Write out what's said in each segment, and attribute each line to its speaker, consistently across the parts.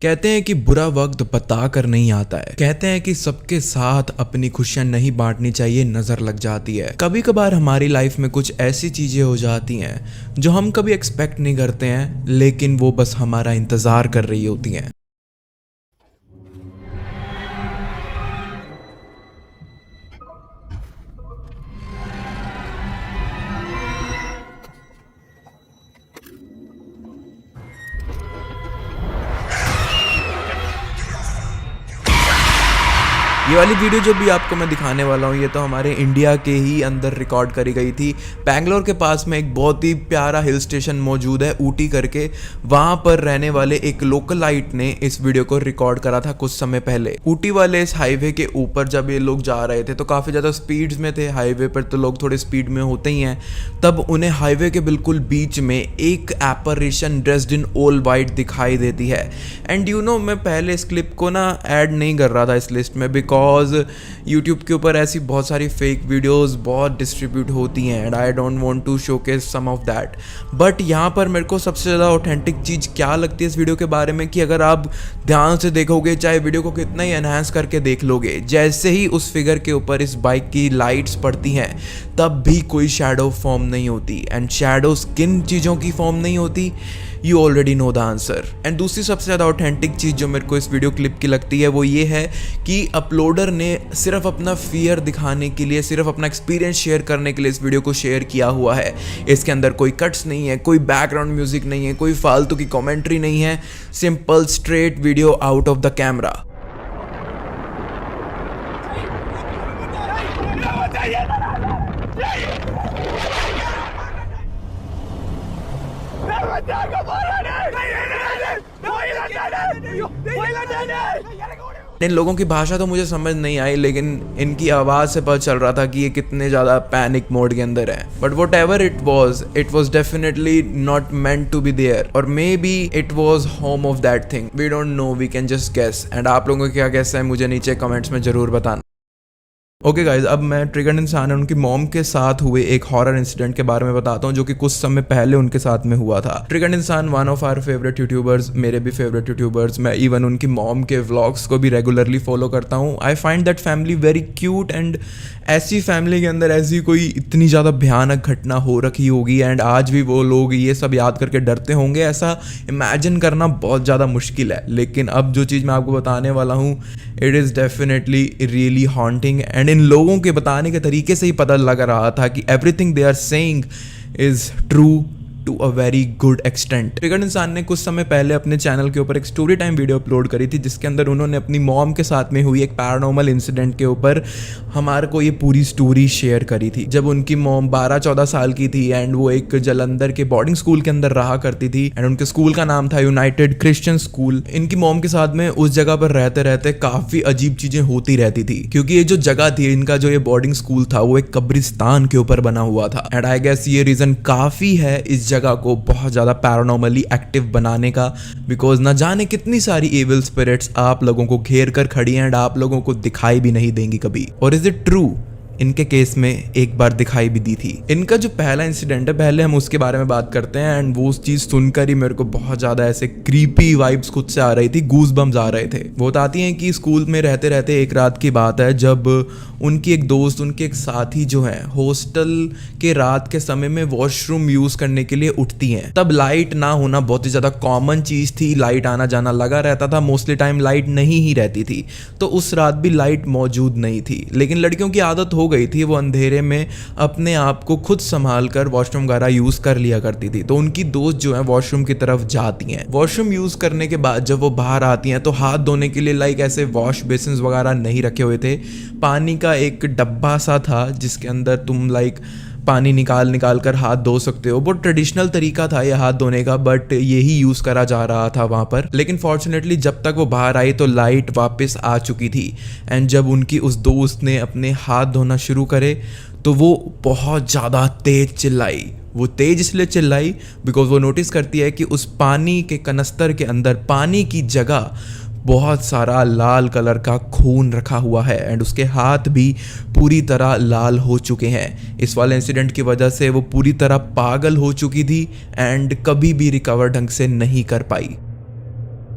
Speaker 1: कहते हैं कि बुरा वक्त बता कर नहीं आता है। कहते हैं कि सबके साथ अपनी खुशियां नहीं बांटनी चाहिए, नजर लग जाती है। कभी कभार हमारी लाइफ में कुछ ऐसी चीजें हो जाती हैं जो हम कभी एक्सपेक्ट नहीं करते हैं, लेकिन वो बस हमारा इंतजार कर रही होती हैं। ये वाली वीडियो जो भी आपको मैं दिखाने वाला हूँ, ये तो हमारे इंडिया के ही अंदर रिकॉर्ड करी गई थी। बैंगलोर के पास में एक बहुत ही प्यारा हिल स्टेशन मौजूद है, ऊटी करके। वहाँ पर रहने वाले एक लोकलाइट ने इस वीडियो को रिकॉर्ड करा था कुछ समय पहले। ऊटी वाले इस हाईवे के ऊपर जब ये लोग जा रहे थे तो काफ़ी ज़्यादा स्पीड्स में थे। हाईवे पर तो लोग थोड़े स्पीड में होते ही हैं। तब उन्हें हाईवे के बिल्कुल बीच में एक एपरेशन ड्रेस्ड इन ऑल वाइट दिखाई देती है। एंड मैं पहले इस क्लिप को ना ऐड नहीं कर रहा था इस लिस्ट में, बिकॉज यूट्यूब के ऊपर ऐसी बहुत सारी फेक वीडियोस बहुत डिस्ट्रीब्यूट होती हैं and I don't want to showcase some of that. But यहाँ पर मेरे को सबसे ज़्यादा ऑथेंटिक चीज़ क्या लगती है इस वीडियो के बारे में कि अगर आप ध्यान से देखोगे, चाहे वीडियो को कितना ही एनहांस करके देख लोगे, जैसे ही उस फिगर के ऊपर इस बाइक की लाइट्स पड़ती हैं तब भी कोई शैडो फॉर्म नहीं होती। एंड शैडोज किन चीज़ों की फॉर्म नहीं होती, you already know the answer. And दूसरी सबसे ज़्यादा ऑथेंटिक चीज़ जो मेरे को इस वीडियो क्लिप की लगती है वो ये है कि अपलोडर ने सिर्फ अपना फियर दिखाने के लिए, सिर्फ अपना एक्सपीरियंस शेयर करने के लिए इस वीडियो को शेयर किया हुआ है। इसके अंदर कोई कट्स नहीं है, कोई बैकग्राउंड म्यूजिक नहीं है, कोई फालतू की कमेंट्री नहीं है। Simple straight video out of the camera. इन लोगों की भाषा तो मुझे समझ नहीं आई, लेकिन इनकी आवाज़ से पता चल रहा था कि ये कितने ज़्यादा पैनिक मोड के अंदर है। But whatever it was definitely not meant to be there, और maybe it was home of that thing. We don't know, we can just guess. And आप लोगों का क्या गेस है मुझे नीचे कमेंट्स में ज़रूर बताना। ओके गाइज, अब मैं ट्रिगर्ड इंसान और उनकी मॉम के साथ हुए एक हॉरर इंसिडेंट के बारे में बताता हूँ जो कि कुछ समय पहले उनके साथ में हुआ था। Triggered Insaan one of our favourite youtubers, मेरे भी फेवरेट यूट्यूबर्स। मैं इवन उनकी मॉम के व्लॉग्स को भी रेगुलरली फॉलो करता हूँ। I find that family very cute. And ऐसी फैमिली के अंदर ऐसी कोई इतनी ज़्यादा भयानक घटना हो रखी होगी एंड आज भी वो लोग ये सब याद करके डरते होंगे, ऐसा इमेजिन करना बहुत ज़्यादा मुश्किल है। लेकिन अब जो चीज़ मैं आपको बताने वाला हूँ, it is definitely really haunting. And in लोगों के बताने के तरीके से ही पता लग रहा था कि everything they are saying is true to a very good extent. Triggered Insaan ने कुछ समय पहले अपने चैनल के ऊपर एक स्टोरी टाइम वीडियो अपलोड करी थी जिसके अंदर उन्होंने अपनी मॉम के साथ में हुई एक पैरानॉर्मल इंसिडेंट के ऊपर हमारे को ये पूरी स्टोरी शेयर करी थी। जब उनकी मॉम 12-14 साल की थी एंड वो एक जलंधर के बोर्डिंग स्कूल के अंदर रहा करती थी एंड उनके स्कूल का नाम था यूनाइटेड क्रिश्चियन स्कूल। इनकी मॉम के साथ में उस जगह पर रहते रहते काफ़ी अजीब चीज़ें होती रहती थी, क्योंकि ये जो जगह थी, इनका जो ये बोर्डिंग स्कूल था, वो एक कब्रिस्तान के ऊपर बना हुआ था। एंड आई गेस ये रीज़न काफ़ी है इस जगह को बहुत ज़्यादा पैरानॉर्मली एक्टिव बनाने का, बिकॉज ना जाने कितनी सारी एविल स्पिरिट्स आप लोगों को घेर कर खड़ी हैं एंड आप लोगों को दिखाई भी नहीं देंगी कभी। और इज इट ट्रू, इनके केस में एक बार दिखाई भी दी थी। इनका जो पहला इंसिडेंट है, पहले हम उसके बारे में बात करते हैं। एंड वो उस चीज़ सुनकर ही मेरे को बहुत ज़्यादा ऐसे क्रीपी वाइब्स खुद से आ रही थी, गूज बम्स आ रहे थे। वो बताती हैं कि स्कूल में रहते रहते एक रात की बात है जब उनकी एक दोस्त, उनके एक साथी जो है, हॉस्टल के रात के समय में वॉशरूम यूज़ करने के लिए उठती हैं। तब लाइट ना होना बहुत ही ज़्यादा कॉमन चीज़ थी, लाइट आना जाना लगा रहता था, मोस्टली टाइम लाइट नहीं ही रहती थी। तो उस रात भी लाइट मौजूद नहीं थी, लेकिन लड़कियों की आदत हो गई थी, वो अंधेरे में अपने आप को खुद संभाल कर वॉशरूम वगैरह यूज़ कर लिया करती थी। तो उनकी दोस्त जो है वॉशरूम की तरफ जाती हैं। वॉशरूम यूज़ करने के बाद जब वो बाहर आती हैं तो हाथ धोने के लिए लाइक ऐसे वॉश बेसिन वगैरह नहीं रखे हुए थे, पानी का एक डब्बा सा था जिसके अंदर तुम लाइक पानी निकाल कर हाथ धो सकते हो। बहुत ट्रेडिशनल तरीका था ये हाथ धोने का, बट यही यूज़ करा जा रहा था वहाँ पर। लेकिन फॉर्चुनेटली जब तक वो बाहर आई तो लाइट वापस आ चुकी थी। एंड जब उनकी उस दोस्त ने अपने हाथ धोना शुरू करे तो वो बहुत ज़्यादा तेज चिल्लाई। वो तेज इसलिए चिल्लाई बिकॉज वो नोटिस करती है कि उस पानी के कनस्तर के अंदर पानी की जगह बहुत सारा लाल कलर का खून रखा हुआ है एंड उसके हाथ भी पूरी तरह लाल हो चुके हैं। इस वाले इंसिडेंट की वजह से वो पूरी तरह पागल हो चुकी थी एंड कभी भी रिकवर ढंग से नहीं कर पाई।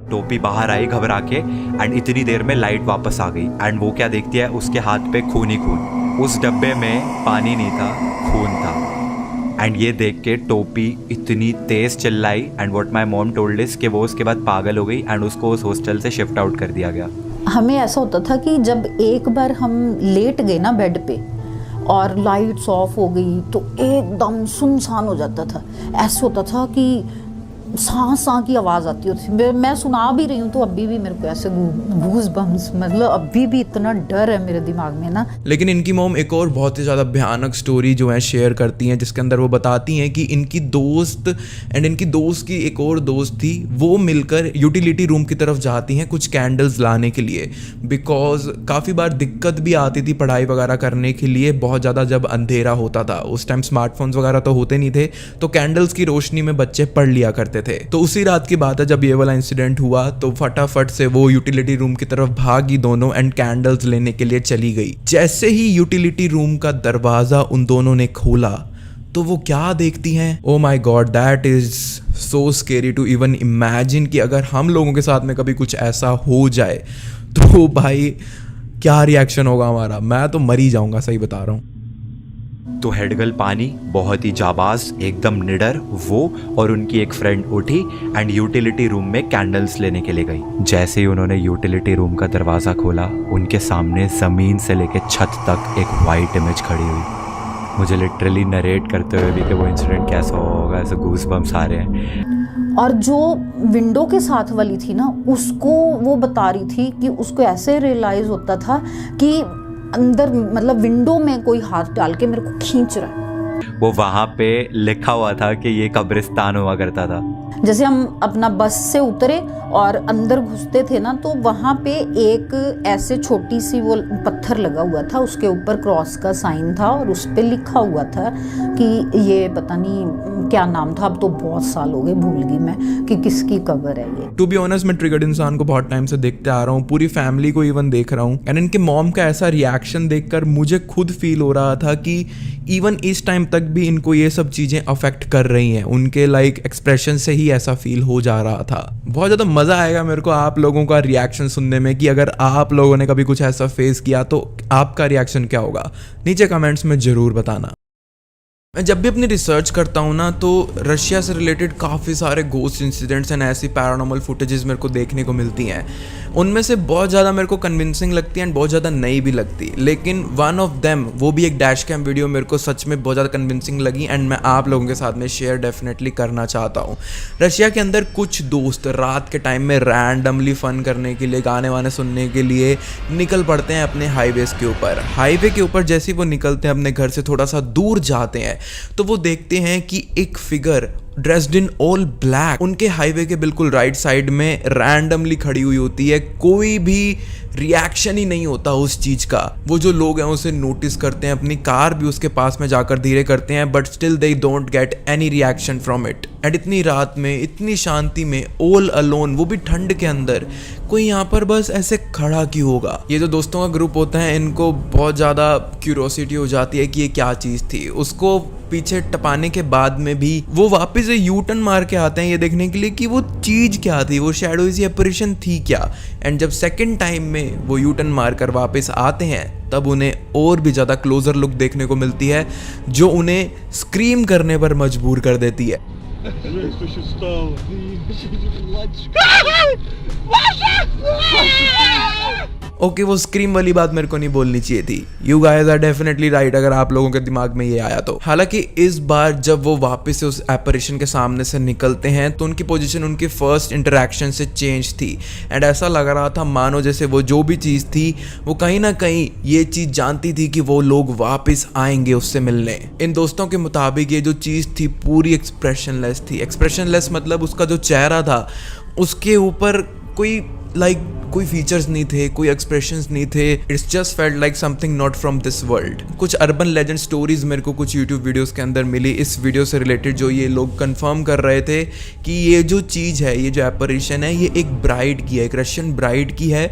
Speaker 2: टोपी बाहर आई घबरा के एंड इतनी देर में लाइट वापस आ गई एंड वो क्या देखती है, उसके हाथ पे खून ही खून। उस डब्बे में पानी नहीं था, खून था। एंड ये देख के टोपी इतनी तेज चिल्लाई and what my mom told is कि वो उसके बाद पागल हो गई एंड उसको उस हॉस्टल से शिफ्ट आउट कर दिया गया।
Speaker 3: हमें ऐसा होता था कि जब एक बार हम लेट गए ना बेड पे और लाइट्स ऑफ हो गई तो एकदम सुनसान हो जाता था। ऐसा होता था कि सांस की आवाज़ आती होती। मैं सुना भी रही हूँ तो अभी भी मेरे को ऐसे गूज बम्स, मतलब अभी भी इतना डर है मेरे दिमाग में ना।
Speaker 1: लेकिन इनकी मॉम एक और बहुत ही ज़्यादा भयानक स्टोरी जो है शेयर करती हैं, जिसके अंदर वो बताती हैं कि इनकी दोस्त एंड इनकी दोस्त की एक और दोस्त थी, वो मिलकर यूटिलिटी रूम की तरफ जाती हैं कुछ कैंडल्स लाने के लिए, बिकॉज काफ़ी बार दिक्कत भी आती थी पढ़ाई वगैरह करने के लिए। बहुत ज़्यादा जब अंधेरा होता था, उस टाइम स्मार्टफोन्स वगैरह तो होते नहीं थे, तो कैंडल्स की रोशनी में बच्चे पढ़ लिया करते थे। तो उसी रात की बात है जब ये वाला इंसिडेंट हुआ, तो फटाफट से वो यूटिलिटी रूम की तरफ भागी दोनों एंड कैंडल्स लेने के लिए चली गई। जैसे ही यूटिलिटी रूम का दरवाजा उन दोनों ने खोला तो वो क्या देखती हैं, oh my god, that is so scary to even imagine कि अगर हम लोगों के साथ में कभी कुछ ऐसा हो जाए तो भाई क्या रिएक्शन होगा हमारा। मैं तो मर ही जाऊंगा, सही बता रहा हूँ।
Speaker 2: तो हेडगर्ल पानी बहुत ही जाबाज, एकदम निडर, वो और उनकी एक फ्रेंड उठी एंड यूटिलिटी रूम में कैंडल्स लेने के लिए गई। जैसे ही उन्होंने यूटिलिटी रूम का दरवाज़ा खोला, उनके सामने ज़मीन से लेके छत तक एक वाइट इमेज खड़ी हुई। मुझे लिटरली नरेट करते हुए भी कि वो इंसिडेंट कैसा होगा, ऐसे गूस बम्स आ रहे हैं।
Speaker 3: और जो विंडो के साथ वाली थी ना, उसको वो बता रही थी कि उसको ऐसे रियलाइज़ होता था कि अंदर, मतलब विंडो में कोई हाथ डाल के मेरे को खींच रहा है।
Speaker 2: वो वहाँ पे लिखा हुआ था कि ये कब्रिस्तान हुआ करता था।
Speaker 3: जैसे हम अपना बस से उतरे और अंदर घुसते थे ना, तो वहाँ पे एक ऐसे छोटी सी वो पत्थर लगा हुआ था, उसके ऊपर क्रॉस का साइन था और उस पे लिखा हुआ था कि ये पता नहीं क्या नाम था, अब तो बहुत साल हो गए, भूल गई मैं कि किसकी कब्र है ये।
Speaker 1: टू बी ऑनेस्ट, मैं ट्रिगर्ड इंसान को बहुत टाइम से देखते आ रहा हूँ, पूरी फैमिली को इवन देख रहा हूँ, एंड इनके मॉम का ऐसा रिएक्शन देखकर मुझे खुद फील हो रहा था कि इवन इस टाइम तक भी इनको ये सब चीज़ें अफेक्ट कर रही हैं। उनके लाइक एक्सप्रेशन से ही ऐसा फील हो जा रहा था। बहुत ज़्यादा मज़ा आएगा मेरे को आप लोगों का रिएक्शन सुनने में कि अगर आप लोगों ने कभी कुछ ऐसा फेस किया तो आपका रिएक्शन क्या होगा, नीचे कमेंट्स में ज़रूर बताना। मैं जब भी अपनी रिसर्च करता हूँ ना, तो रशिया से रिलेटेड काफ़ी सारे घोस्ट इंसिडेंट्स एंड ऐसी पैरानॉर्मल फुटेजेस मेरे को देखने को मिलती हैं। उनमें से बहुत ज़्यादा मेरे को कन्विंसिंग लगती है एंड बहुत ज़्यादा नई भी लगती, लेकिन वन ऑफ देम, वो भी एक डैश कैम वीडियो, मेरे को सच में बहुत ज़्यादा कन्विंसिंग लगी एंड मैं आप लोगों के साथ में शेयर डेफिनेटली करना चाहता हूँ। रशिया के अंदर कुछ दोस्त रात के टाइम में रैंडमली फ़न करने के लिए, गाने वाने सुनने के लिए निकल पड़ते हैं अपने हाईवेज़ के ऊपर। हाईवे के ऊपर जैसे ही वो निकलते हैं, अपने घर से थोड़ा सा दूर जाते हैं, तो वो देखते हैं कि एक figure dressed in all black उनके हाईवे के बिल्कुल राइट साइड में रैंडमली खड़ी हुई होती है। कोई भी रिएक्शन ही नहीं होता उस चीज का। वो जो लोग हैं उसे नोटिस करते हैं, अपनी कार भी उसके पास में जाकर धीरे करते हैं, but still they don't get any reaction from it. And इतनी रात में, इतनी शांति में, ऑल अलोन, वो भी ठंड के अंदर, कोई यहाँ पर बस ऐसे खड़ा क्यों होगा। ये जो दोस्तों का ग्रुप होता है, इनको बहुत ज़्यादा क्यूरोसिटी हो जाती है कि ये क्या चीज़ थी। उसको पीछे टपाने के बाद में भी वो वापस से यू टर्न मार के आते हैं ये देखने के लिए कि वो चीज़ क्या थी, वो शैडोज़ या apparition थी क्या। एंड जब सेकंड टाइम में वो यू टर्न मार कर वापस आते हैं, तब उन्हें और भी ज़्यादा क्लोजर लुक देखने को मिलती है, जो उन्हें स्क्रीम करने पर मजबूर कर देती है। ओके, वो स्क्रीम वाली बात मेरे को नहीं बोलनी चाहिए थी। You guys are definitely right, अगर आप लोगों के दिमाग में ये आया तो। हालांकि इस बार जब वो वापस से उस एपरेशन के सामने से निकलते हैं, तो उनकी पोजीशन उनकी फर्स्ट इंटरेक्शन से चेंज थी एंड ऐसा लग रहा था मानो जैसे वो जो भी चीज़ थी, वो कहीं ना कहीं ये चीज़ जानती थी कि वो लोग वापस आएंगे उससे मिलने। इन दोस्तों के मुताबिक ये जो चीज़ थी पूरी एक्सप्रेशनलेस थी। एक्सप्रेशनलेस मतलब उसका जो चेहरा था, उसके ऊपर कोई कोई फीचर्स नहीं थे, कोई एक्सप्रेशंस नहीं थे, it's just felt like something not from this world. कुछ अर्बन लेजेंड स्टोरीज मेरे को कुछ यूट्यूब वीडियोस के अंदर मिली इस वीडियो से रिलेटेड, जो ये लोग कंफर्म कर रहे थे कि ये जो चीज़ है, ये जो एपरेशन है, ये एक ब्राइड की है, एक रशियन ब्राइड की है,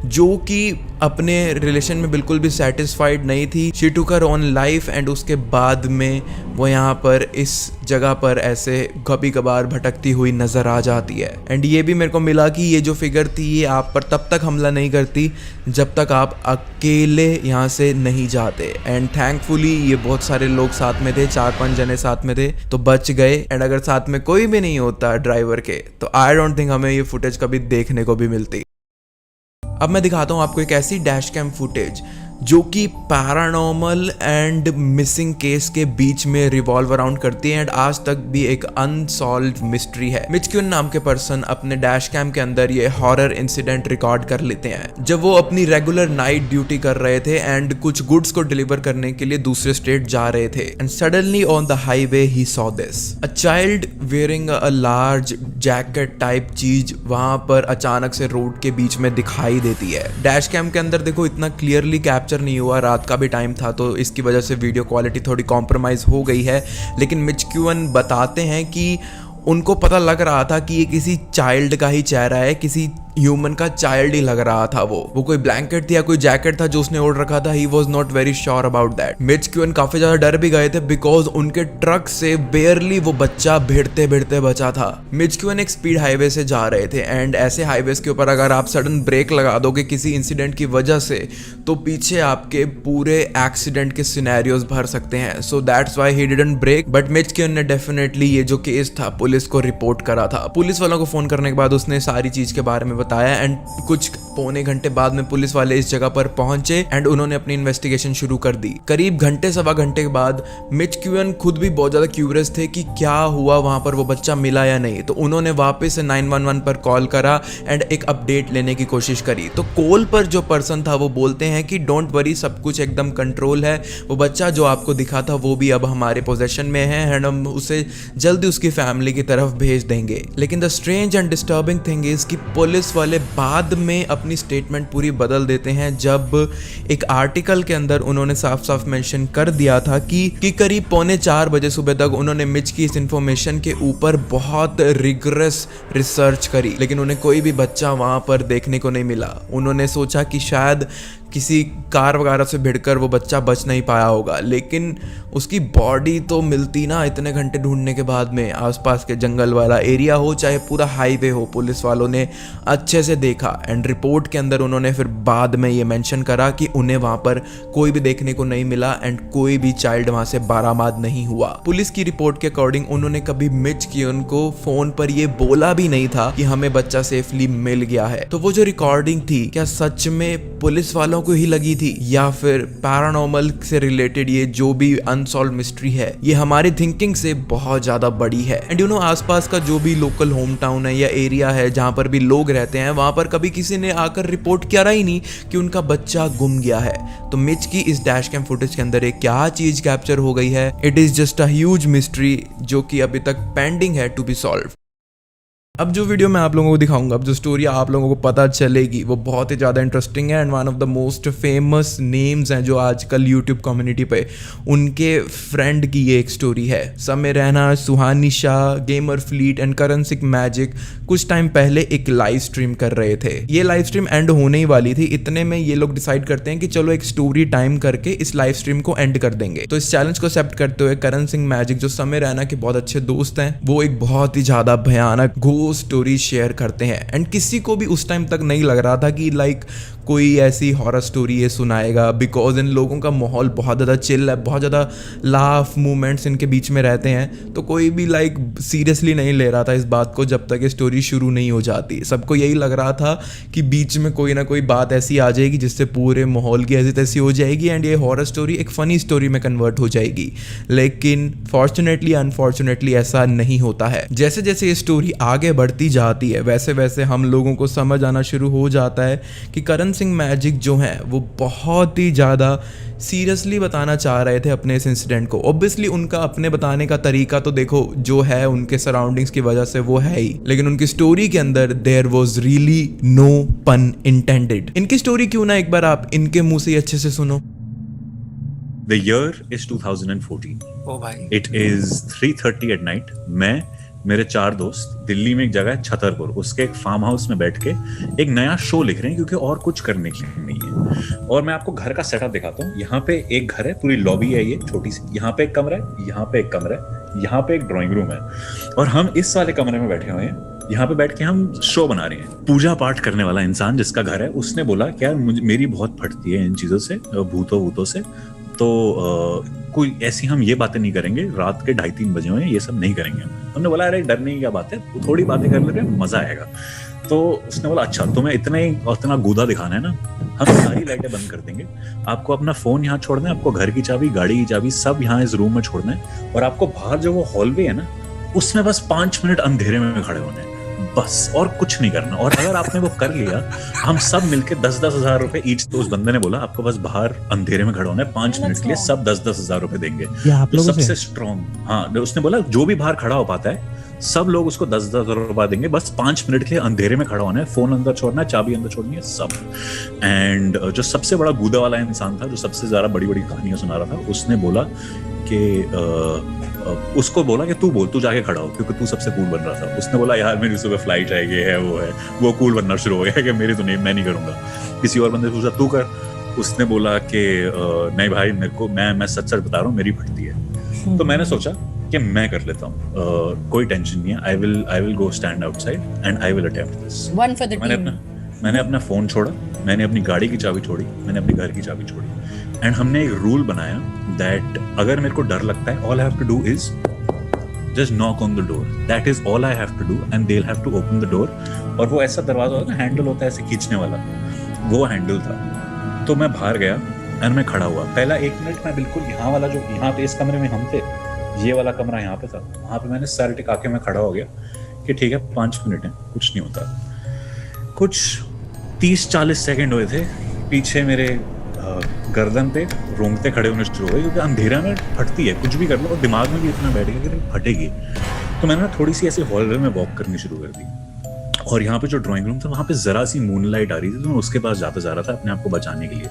Speaker 1: जो कि अपने रिलेशन में बिल्कुल भी सेटिस्फाइड नहीं थी। She took her own life and उसके बाद में वो यहाँ पर इस जगह पर ऐसे कभी कभार भटकती हुई नज़र आ जाती है। एंड ये भी मेरे को मिला कि ये जो फिगर थी ये आप पर तब तक हमला नहीं करती जब तक आप अकेले यहाँ से नहीं जाते। एंड थैंकफुली ये बहुत सारे लोग साथ में थे, 4-5 जने साथ में थे, तो बच गए। एंड अगर साथ में कोई भी नहीं होता ड्राइवर के, तो आई डोंट थिंक हमें ये फुटेज कभी देखने को भी मिलती। अब मैं दिखाता हूँ आपको एक ऐसी डैश कैम फुटेज जो कि पैरानॉर्मल एंड मिसिंग केस के बीच में रिवॉल्व अराउंड करती है एंड आज तक भी एक अनसॉल्व्ड मिस्ट्री है। मिच क्यून नाम के पर्सन अपने डैश कैम के अंदर ये हॉरर इंसिडेंट रिकॉर्ड कर लेते हैं जब वो अपनी रेगुलर नाइट ड्यूटी कर रहे थे एंड कुछ गुड्स को डिलीवर करने के लिए दूसरे स्टेट जा रहे थे। And suddenly on the highway he saw this, a child wearing a large jacket type चीज वहां पर अचानक से रोड के बीच में दिखाई देती है। डैश कैम के अंदर देखो इतना क्लियरली कैप्चर नहीं हुआ, रात का भी टाइम था तो इसकी वजह से वीडियो क्वालिटी थोड़ी कॉम्प्रोमाइज हो गई है, लेकिन मिच क्यून बताते हैं कि उनको पता लग रहा था कि ये किसी चाइल्ड का ही चेहरा है, किसी ह्यूमन का चाइल्ड ही लग रहा था। वो कोई ब्लैंकेट थी या कोई जैकेट था जो उसने ओढ़ रखा था। He was not very sure about that. Mitch Quinn काफी ज्यादा डर भी गए थे बिकॉज उनके ट्रक से बेयरली वो बच्चा भिड़ते भिड़ते बचा था। मिच क्यून एक स्पीड हाईवे से जा रहे थे एंड ऐसे हाईवेज के ऊपर अगर आप सडन ब्रेक लगा दोगे किसी इंसिडेंट की वजह से, तो पीछे आपके पूरे एक्सीडेंट के सिनेरियोज भर सकते हैं। So that's why he didn't break, but Mitch Quinn ने डेफिनेटली ये जो केस था पुलिस को रिपोर्ट करा था। पुलिस वालों को फोन करने के बाद उसने सारी चीज के बारे में बताया एंड कुछ पौने घंटे बाद में पुलिस वाले इस जगह पर पहुंचे एंड उन्होंने अपनी इन्वेस्टिगेशन शुरू कर दी। करीब घंटे सवा घंटे के बाद मिच क्यून खुद भी बहुत ज्यादा क्यूरियस थे कि क्या हुआ वहां पर, वो बच्चा मिला या नहीं। तो उन्होंने वापस से 911 पर कॉल करा एंड एक अपडेट लेने की कोशिश करी। तो कॉल पर जो पर्सन था वो बोलते हैं कि डोंट वरी, सब कुछ एकदम कंट्रोल है, वो बच्चा जो आपको दिखा था वो भी अब हमारे पोजेशन में है एंड हम उसे जल्दी उसकी फैमिली की तरफ भेज देंगे। लेकिन the strange and disturbing thing is कि पुलिस वाले बाद में अपनी स्टेटमेंट पूरी बदल देते हैं जब एक आर्टिकल के अंदर उन्होंने साफ साफ मेंशन कर दिया था कि करीब 3:45 बजे सुबह तक उन्होंने मिच की इस इंफॉर्मेशन के ऊपर बहुत रिगरस रिसर्च करी, लेकिन उन्हें कोई भी बच्चा वहां पर देखने को नहीं मिला। उन्होंने सोचा कि शायद किसी कार वगैरह से भिड़कर वो बच्चा बच नहीं पाया होगा, लेकिन उसकी बॉडी तो मिलती ना इतने घंटे ढूंढने के बाद में। आसपास के जंगल वाला एरिया हो चाहे पूरा हाईवे हो, पुलिस वालों ने अच्छे से देखा एंड रिपोर्ट के अंदर उन्होंने फिर बाद में ये मेंशन करा कि उन्हें वहां पर कोई भी देखने को नहीं मिला एंड कोई भी चाइल्ड वहां से बरामद नहीं हुआ। पुलिस की रिपोर्ट के अकॉर्डिंग उन्होंने कभी मिच क्यून को फोन पर ये बोला भी नहीं था कि हमें बच्चा सेफली मिल गया है। तो वो जो रिकॉर्डिंग थी क्या सच में पुलिस वालों को ही लगी थी या फिर पैरानॉर्मल से रिलेटेड ये जो भी अनसॉल्व मिस्ट्री है ये हमारी थिंकिंग से बहुत ज्यादा बड़ी है। एंड यू नो आसपास का जो भी लोकल होम टाउन है या एरिया है जहां पर भी लोग रहते हैं वहां पर कभी किसी ने आकर रिपोर्ट किया ही नहीं कि उनका बच्चा गुम गया है। तो मिच की इस डैश कैम फुटेज के अंदर एक क्या चीज कैप्चर हो गई है, it is just a huge mystery जो कि अभी तक पेंडिंग है टू बी सॉल्व। अब जो वीडियो मैं आप लोगों को दिखाऊंगा, अब जो स्टोरी आप लोगों को पता चलेगी वो बहुत ही ज़्यादा इंटरेस्टिंग है and one of the most famous names हैं जो आजकल यूट्यूब कम्युनिटी पे, उनके फ्रेंड की ये एक स्टोरी है। Samay Raina, Suhani Shah, Gamer Fleet and Karan Singh Magic कुछ टाइम पहले एक लाइव स्ट्रीम कर रहे थे। ये लाइव स्ट्रीम एंड होने ही वाली थी, इतने में ये लोग डिसाइड करते हैं कि चलो एक स्टोरी टाइम करके इस लाइव स्ट्रीम को एंड कर देंगे। तो इस चैलेंज को एक्सेप्ट करते हुए करण सिंह मैजिक जो समय रैना के बहुत अच्छे दोस्त हैं, वो एक बहुत ही ज़्यादा भयानक स्टोरी शेयर करते हैं एंड किसी को भी उस टाइम तक नहीं लग रहा था कि लाइक कोई ऐसी हॉरर स्टोरी ये सुनाएगा, बिकॉज इन लोगों का माहौल बहुत ज़्यादा चिल है, बहुत ज़्यादा लाफ मूवमेंट्स इनके बीच में रहते हैं। तो कोई भी लाइक सीरियसली नहीं ले रहा था इस बात को जब तक ये स्टोरी शुरू नहीं हो जाती। सबको यही लग रहा था कि बीच में कोई ना कोई बात ऐसी आ जाएगी जिससे पूरे माहौल की ऐसी तैसी हो जाएगी एंड ये हॉरर स्टोरी एक फ़नी स्टोरी में कन्वर्ट हो जाएगी। लेकिन फॉर्चुनेटली अनफॉर्चुनेटली ऐसा नहीं होता है। जैसे जैसे ये स्टोरी आगे बढ़ती जाती है वैसे वैसे हम लोगों को समझ आना शुरू हो जाता है कि करण सिंह मैजिक जो हैं वो बहुत ही ज़्यादा सीरियसली बताना चाह रहे थे अपने इस इंसिडेंट को। ऑब्वियसली उनका अपने बताने का तरीका तो देखो जो है उनके सराउंडिंग्स की वजह से वो है ही, लेकिन उनकी स्टोरी के अंदर there was really no pun intended. इनकी स्टोरी क्यों ना एक बार आप इनके मुंह से ही अच्छे से सुनो।
Speaker 4: The year is 2014.
Speaker 5: ओ भाई,
Speaker 4: It is 3:30 at night. मैं, मेरे 4 दोस्त दिल्ली में एक जगह है छतरपुर, उसके एक फार्म हाउस में बैठ के एक नया शो लिख रहे हैं क्योंकि और कुछ करने की नहीं है। और मैं आपको घर का सेटअप दिखाता हूँ। यहाँ पे एक घर है, पूरी लॉबी है ये छोटी सी, यहाँ पे एक कमरा है, यहाँ पे एक कमरा है, यहाँ पे एक ड्राइंग रूम है, और हम इस वाले कमरे में बैठे हुए हैं। यहाँ पे बैठ के हम शो बना रहे हैं। पूजा पाठ करने वाला इंसान जिसका घर है, उसने बोला क्या मेरी बहुत फटती है इन चीजों से, भूतों से, तो कोई ऐसी हम ये बातें नहीं करेंगे, रात के 2:30-3 बजे हुए, ये सब नहीं करेंगे। हमने बोला अरे डरने की क्या बात है, थोड़ी बातें कर लेते हैं, मजा आएगा। तो उसने बोला अच्छा तुम्हें इतना गूदा दिखाना है ना, हम सारी लाइटें बंद कर देंगे, आपको अपना फोन यहाँ छोड़ना है, आपको घर की चाबी, गाड़ी की चाबी सब यहाँ इस रूम में छोड़ना है, और आपको बाहर जो वो हॉलवे है ना उसमें बस 5 मिनट अंधेरे में खड़े होने हैं, बस, और कुछ नहीं करना। और अगर आपने वो कर लिया, हम सब मिलके 10-10 हजार रुपए ईच, तो उस बंदे ने बोला आपको बस बाहर अंधेरे में खड़ा होना है 5 मिनट के लिए, सब 10-10 हजार रुपए देंगे। तो सबसे स्ट्रॉन्ग, हाँ, उसने बोला जो भी बाहर खड़ा हो पाता है सब लोग उसको 10-10 हजार रुपए देंगे, बस 5 मिनट के लिए अंधेरे में खड़ा होना है, फोन अंदर छोड़ना है, चाबी अंदर छोड़नी है, सब। एंड जो सबसे बड़ा गूदा वाला इंसान था, जो सबसे ज्यादा बड़ी बड़ी कहानियां सुना रहा था, उसने बोला कि उसको बोला कि तू बोल, तू जाके खड़ा हो, क्योंकि तू सबसे कूल बन रहा था। उसने बोला यार मेरी सुबह फ्लाइट है, ये है वो है, वो कूल बनना शुरू हो गया कि मेरी तो नहीं, मैं नहीं करूंगा। किसी और बंदे से पूछा तू कर, उसने बोला कि नहीं भाई मेरे को, मैं सच सच बता रहा हूँ मेरी फटती है। तो मैंने सोचा कि मैं कर लेता हूँ, कोई टेंशन नहीं है, I will go stand outside and I will attempt this.
Speaker 6: One for the team.
Speaker 4: मैंने अपना फोन छोड़ा, मैंने अपनी गाड़ी की चाबी छोड़ी, मैंने अपनी घर की चाबी छोड़ी, एंड हमने एक रूल बनाया दैट अगर मेरे को डर लगता है, all I have to do is just knock on the door, that is all I have to do and they will have to open the door. और वो ऐसा दरवाजा होता है ना, हैंडल होता है ऐसे खींचने वाला, वो हैंडल था। तो मैं बाहर गया एंड मैं खड़ा हुआ। पहला 1 मिनट मैं बिल्कुल यहाँ वाला, जो यहाँ पे इस कमरे में हम थे, ये वाला कमरा यहाँ पे था, वहां पे मैंने सर टिका के मैं खड़ा हो गया कि ठीक है 5 मिनट है, कुछ नहीं होता। कुछ 30-40 सेकंड हुए थे, पीछे मेरे गर्दन पे रोंगटे खड़े होने शुरू हो गए, क्योंकि अंधेरा में फटती है, कुछ भी कर लो, और दिमाग में भी इतना बैठ गया कि फटेगी। तो मैंने ना थोड़ी सी ऐसे हॉलवे में वॉक करनी शुरू कर दी, और यहाँ पे जो ड्राइंग रूम था वहाँ पे जरा सी मूनलाइट आ रही थी, तो मैं उसके पास जाता जा रहा था अपने आप को बचाने के लिए।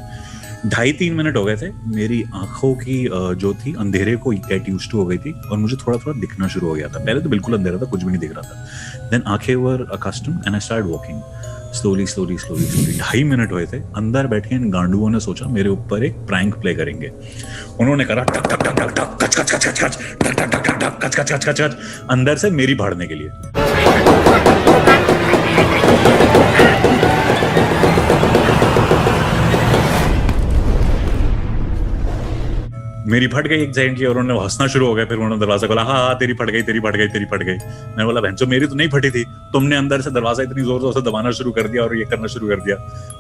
Speaker 4: 2.5-3 मिनट हो गए थे, मेरी आंखों की जो थी अंधेरे को गेट यूज्ड टू हो गई थी, और मुझे थोड़ा थोड़ा दिखना शुरू हो गया था। पहले तो बिल्कुल अंधेरा था, कुछ भी नहीं दिख रहा था। देन आंखें were accustomed and I start walking slowly. 2.5 minute हुए थे, अंदर बैठे इन गांडुओं ने सोचा मेरे ऊपर एक प्रैंक प्ले करेंगे। उन्होंने करा टक टक टक टक टक कच कच कच कच कच टक टक टक टक कच कच कच कच कच अंदर से मेरी भाड़ने के लिए। मेरी फट गई एक सेकंड की, और उन्होंने हंसना शुरू हो गया। फिर उन्होंने दरवाजा खोला, हाँ तेरी फट गई, तेरी फट गई, तेरी फट गई। मैंने बोला बहन, जो मेरी तो नहीं फटी थी, तुमने अंदर से दरवाजा इतनी जोर जोर से दबाना शुरू कर दिया और ये करना शुरू कर दिया।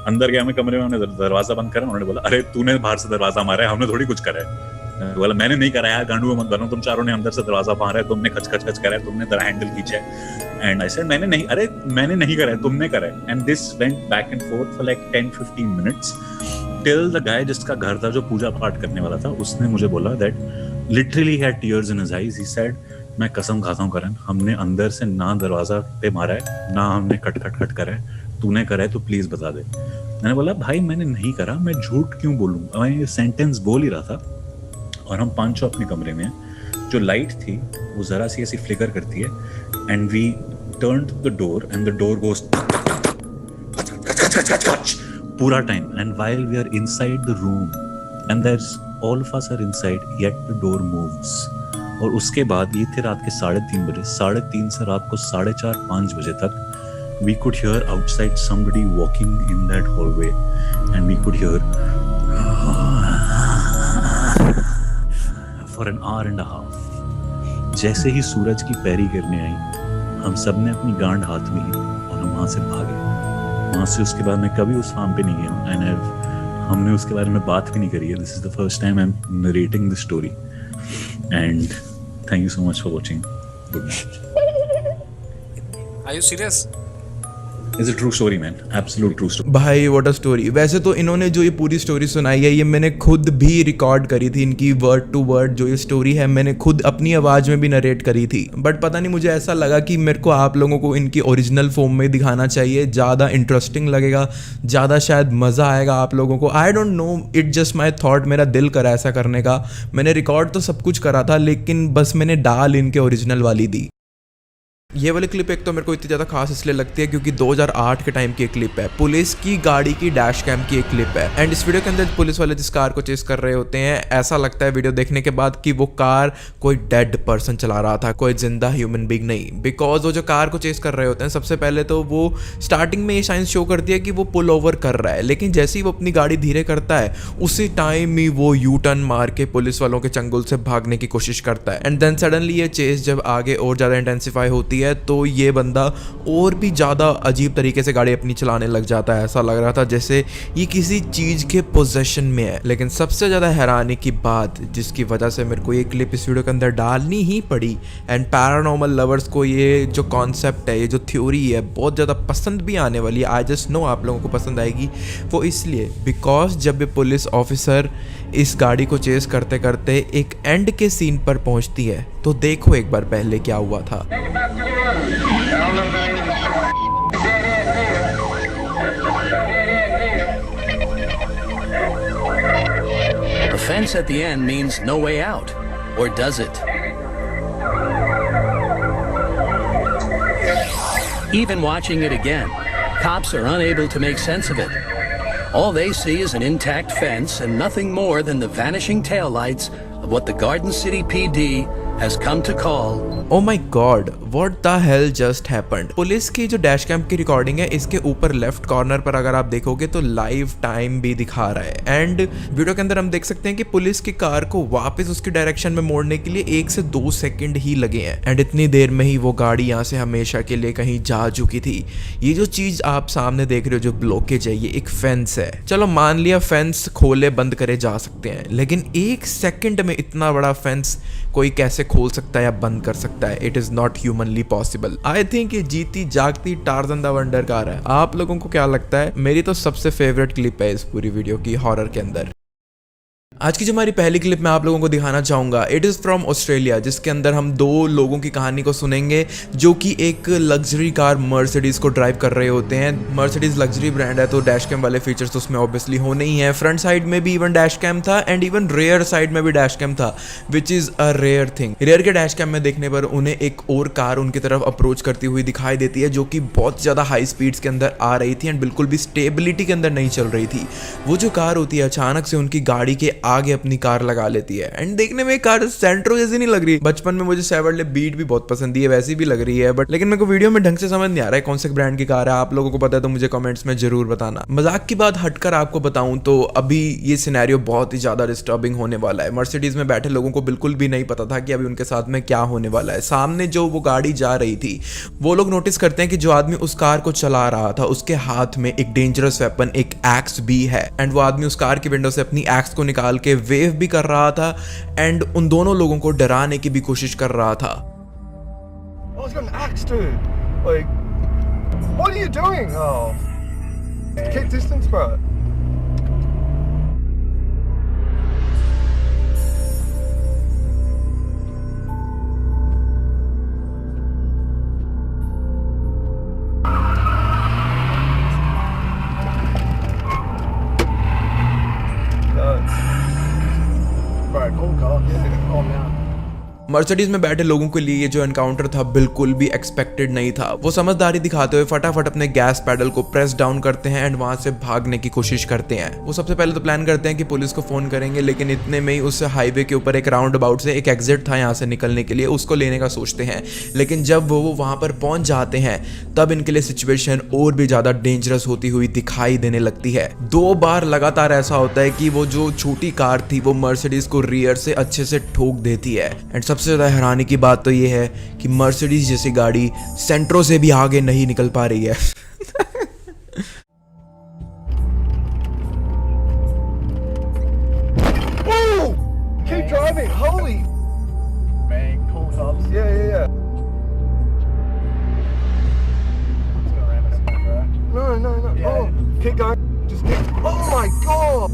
Speaker 4: अंदर गया मैं कमरे में, उन्होंने दरवाजा बंद करा। उन्होंने बोला अरे तूने बाहर से दरवाजा मारा है, हमने थोड़ी कुछ करा है। बोला मैंने नहीं करा यार, गांडू मत बनो, तुम चारों ने अंदर से दरवाजा मारा है, तुमने खच खच खच करा है, तुमने तेरा हैंडल खींचा है। एंड आई सेड मैंने नहीं, अरे मैंने नहीं करा है, तुमने करा है। And this went back and fourth for like 10-15 minutes till the guy जिसका घर था, जो पूजा पाठ करने वाला था, उसने मुझे बोला that literally had tears in his eyes. He said मैं कसम खाता हूं करण, हमने अंदर से ना दरवाजा पे मारा है, ना हमने कट कट कट करा है, तूने करा है तो प्लीज बता दे। मैंने बोला भाई मैंने नहीं करा, मैं झूठ क्यों बोलूं। मैं ये सेंटेंस बोल ही रहा था, और हम पांचों अपने कमरे में हैं। जो लाइट थी वो जरा सी ऐसी फ्लिकर करती है, and we turned the door and the door goes पूरा time. And while we are inside the room and that's all of us are inside, yet the door moves. और उसके बाद ये थे रात के 3:30 बजे, 3:30 से रात को 4:30-5 बजे तक we could hear outside somebody walking in that hallway, and we could hear for an hour and a half। जैसे ही सूरज की पैरी गिरने आई, हम सब ने अपनी गांड हाथ में ली और हम वहां से भागे। वहां से उसके बाद मैं कभी उस फार्म पे नहीं गया, एंड हमने उसके बारे में बात भी नहीं करी है। This is the first time I am narrating the story, and thank you so much for watching. Good night.
Speaker 5: Are you serious?
Speaker 4: It's a true story, man. Absolute true story.
Speaker 1: भाई व्हाट अ स्टोरी। वैसे तो इन्होंने जो ये पूरी story सुनाई है ये मैंने खुद भी रिकॉर्ड करी थी, इनकी वर्ड टू वर्ड जो ये स्टोरी है मैंने खुद अपनी आवाज़ में भी नरेट करी थी, बट पता नहीं मुझे ऐसा लगा कि मेरे को आप लोगों को इनकी ओरिजिनल फॉर्म में दिखाना चाहिए, ज़्यादा इंटरेस्टिंग लगेगा, ज़्यादा शायद मज़ा आएगा आप लोगों को। I don't know, it just my thought, मेरा दिल करा ऐसा करने का। मैंने रिकॉर्ड तो सब कुछ करा था लेकिन बस मैंने डाल इनके ओरिजिनल वाली दी। ये वाली क्लिप एक तो मेरे को इतनी ज़्यादा खास इसलिए लगती है क्योंकि 2008 के टाइम की एक क्लिप है, पुलिस की गाड़ी की डैश कैम की एक क्लिप है। एंड इस वीडियो के अंदर पुलिस वाले जिस कार को चेस कर रहे होते हैं ऐसा लगता है वीडियो देखने के बाद कि वो कार कोई डेड पर्सन चला रहा था, कोई जिंदा ह्यूमन बीइंग नहीं। बिकॉज वो जो कार को चेस कर रहे होते हैं सबसे पहले तो वो स्टार्टिंग में ये साइंस शो करती है कि वो पुल ओवर कर रहा है, लेकिन जैसे ही वो अपनी गाड़ी धीरे करता है उसी टाइम ही वो यू टर्न मार के पुलिस वालों के चंगुल से भागने की कोशिश करता है। एंड देन सडनली ये चेस जब आगे और ज़्यादा इंटेंसिफाई होती है तो ये बंदा और भी ज़्यादा अजीब तरीके से गाड़ी अपनी चलाने लग जाता है। ऐसा लग रहा था जैसे ये किसी चीज़ के पोजेशन में है। लेकिन सबसे ज़्यादा हैरानी की बात जिसकी वजह से मेरे को ये क्लिप इस वीडियो के अंदर डालनी ही पड़ी, एंड पैरानॉर्मल लवर्स को ये जो कॉन्सेप्ट है, ये जो थ्योरी है बहुत ज़्यादा पसंद भी आने वाली है। आई जस्ट नो आप लोगों को पसंद आएगी, वो इसलिए बिकॉज जब ये पुलिस ऑफिसर इस गाड़ी को चेस करते करते एक एंड के सीन पर पहुंचती है तो देखो एक बार पहले क्या हुआ था।
Speaker 5: The fence at the end means no way out, or does it? Even watching it again, cops are unable to make sense of it. All they see is an intact fence and nothing more than the vanishing taillights of what the Garden City PD has come to call
Speaker 1: oh my god, what the hell just happened. Police की जो dash cam की recording है इसके ऊपर left corner पर अगर आप देखोगे तो लाइव टाइम भी दिखा रहा है। एंड वीडियो के अंदर हम देख सकते हैं कि पुलिस की कार को वापस उसकी डायरेक्शन में मोड़ने के लिए 1 से 2 सेकंड ही लगे हैं। एंड इतनी देर में ही वो गाड़ी यहाँ से हमेशा के लिए कहीं जा चुकी थी। ये जो चीज आप सामने देख रहे हो जो ब्लॉकेज है ये एक फेंस है। चलो मान लिया फेंस खोले बंद करे जा सकते हैं, लेकिन 1 सेकंड में इतना बड़ा फेंस कोई कैसे खोल सकता है या बंद कर सकता है? It is not humanly possible. I think ये जीती जागती टार्जन द वंडर कार है। आप लोगों को क्या लगता है? मेरी तो सबसे फेवरेट क्लिप है इस पूरी वीडियो की हॉरर के अंदर। आज की जो हमारी पहली क्लिप मैं आप लोगों को दिखाना चाहूँगा, इट इज़ फ्रॉम ऑस्ट्रेलिया, जिसके अंदर हम 2 लोगों की कहानी को सुनेंगे जो कि एक लग्जरी कार मर्सिडीज़ को ड्राइव कर रहे होते हैं। मर्सिडीज़ लग्जरी ब्रांड है तो डैश कैम वाले फीचर्स तो उसमें ऑब्वियसली होने ही हैं। फ्रंट साइड में भी इवन डैश कैम था एंड इवन रेयर साइड में भी डैश कैम था, which is a rare thing. Rear के डैश कैम में देखने पर उन्हें एक और कार उनकी तरफ अप्रोच करती हुई दिखाई देती है जो कि बहुत ज़्यादा हाई स्पीड्स के अंदर आ रही थी एंड बिल्कुल भी स्टेबिलिटी के अंदर नहीं चल रही थी। वो जो कार होती है अचानक से उनकी गाड़ी के आगे अपनी कार लगा लेती है एंड देखने में कार सेंट्रो जैसी नहीं लग रही। बचपन में मुझे सेवर्ले बीट भी बहुत पसंद है, वैसी भी लग रही है, बट लेकिन मेरे को वीडियो में ढंग से समझ नहीं आ रहा है कौन से ब्रांड की कार है। आप लोगों को पता है तो मुझे कमेंट्स में जरूर बताना। मजाक की बात हटकर आपको बताऊं तो अभी ये सिनेरियो बहुत ही ज्यादा डिस्टर्बिंग होने वाला है। मर्सिडीज में बैठे लोगों को बिल्कुल भी नहीं पता था कि अभी उनके साथ में क्या होने वाला है। सामने जो वो गाड़ी जा रही थी वो लोग नोटिस करते हैं कि जो आदमी उस कार को चला रहा था उसके हाथ में एक डेंजरस वेपन, एक एक्स भी है एंड वो आदमी उस कार की विंडो से अपनी एक्स को निकाल के वेव भी कर रहा था एंड उन दोनों लोगों को डराने की भी कोशिश कर रहा था।
Speaker 6: Oh, he's got an axe, dude. Like, what are you doing? Oh, keep distance, bro.
Speaker 1: Mercedes में बैठे लोगों के लिए ये जो एनकाउंटर था बिल्कुल भी एक्सपेक्टेड नहीं था। वो समझदारी दिखाते हुए फटाफट अपने गैस पैडल को प्रेस डाउन करते हैं एंड वहां से भागने की कोशिश करते हैं। वो सबसे पहले तो प्लान करते हैं कि पुलिस को फोन करेंगे, लेकिन इतने में ही उस हाईवे के ऊपर एक राउंड अबाउट से एक एग्जिट था यहाँ से निकलने के लिए, उसको लेने का सोचते हैं। लेकिन जब वो वहां पर पहुंच जाते हैं तब इनके लिए सिचुएशन और भी ज्यादा डेंजरस होती हुई दिखाई देने लगती है। 2 बार लगातार ऐसा होता है कि वो जो छोटी कार थी वो मर्सिडीज को रियर से अच्छे से ठोक देती है एंड सबसे ज्यादा हैरानी की बात तो ये है कि मर्सिडीज जैसी गाड़ी सेंट्रो से भी आगे नहीं निकल पा रही है।
Speaker 6: Keep driving, holy man, cool cops. Yeah. Let's go around this, bro. Keep going. Just keep. Oh my god!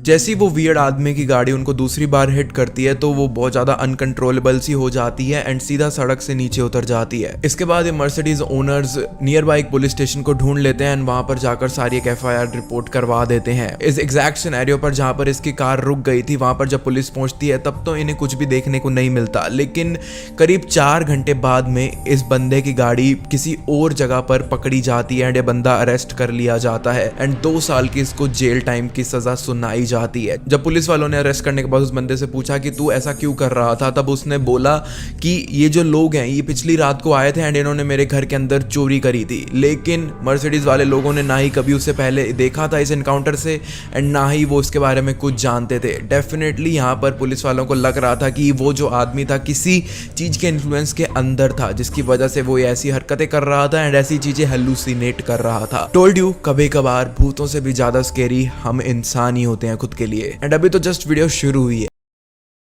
Speaker 1: जैसी वो वियर्ड आदमी की गाड़ी उनको दूसरी बार हिट करती है तो वो बहुत ज्यादा अनकंट्रोलेबल सी हो जाती है एंड सीधा सड़क से नीचे उतर जाती है। इसके बाद ये मर्सिडीज ओनर्स नियर बाई एक पुलिस स्टेशन को ढूंढ लेते हैं एंड वहां पर जाकर सारी एक FIR रिपोर्ट करवा देते हैं। इस एग्जैक्ट सिनेरियो पर जहां पर इसकी कार रुक गई थी वहां पर जब पुलिस पहुंचती है तब तो इन्हें कुछ भी देखने को नहीं मिलता, लेकिन करीब 4 घंटे बाद में इस बंदे की गाड़ी किसी और जगह पर पकड़ी जाती है एंड ये बंदा अरेस्ट कर लिया जाता है एंड 2 साल की इसको जेल टाइम की सजा सुनाई जाती है। जब पुलिस वालों ने अरेस्ट करने के बाद उस बंदे से पूछा कि तू ऐसा क्यों कर रहा था, तब उसने बोला कि ये जो लोग हैं ये पिछली रात को आए थे एंड इन्होंने मेरे घर के अंदर चोरी करी थी, लेकिन मर्सिडीज वाले लोगों ने ना ही कभी उससे पहले देखा था इस एनकाउंटर से एंड ना ही वो इसके बारे में कुछ जानते थे। डेफिनेटली यहाँ पर पुलिस वालों को लग रहा था कि वो जो आदमी था किसी चीज के इन्फ्लुएंस के अंदर था जिसकी वजह से वो ऐसी हरकतें कर रहा था एंड ऐसी चीजें हेलुसिनेट कर रहा था। टोल्ड यू, कभी कभार भूतों से भी ज्यादा स्केरी हम इंसान ही होते हैं खुद के लिए। एंड अभी तो जस्ट वीडियो शुरू हुई है।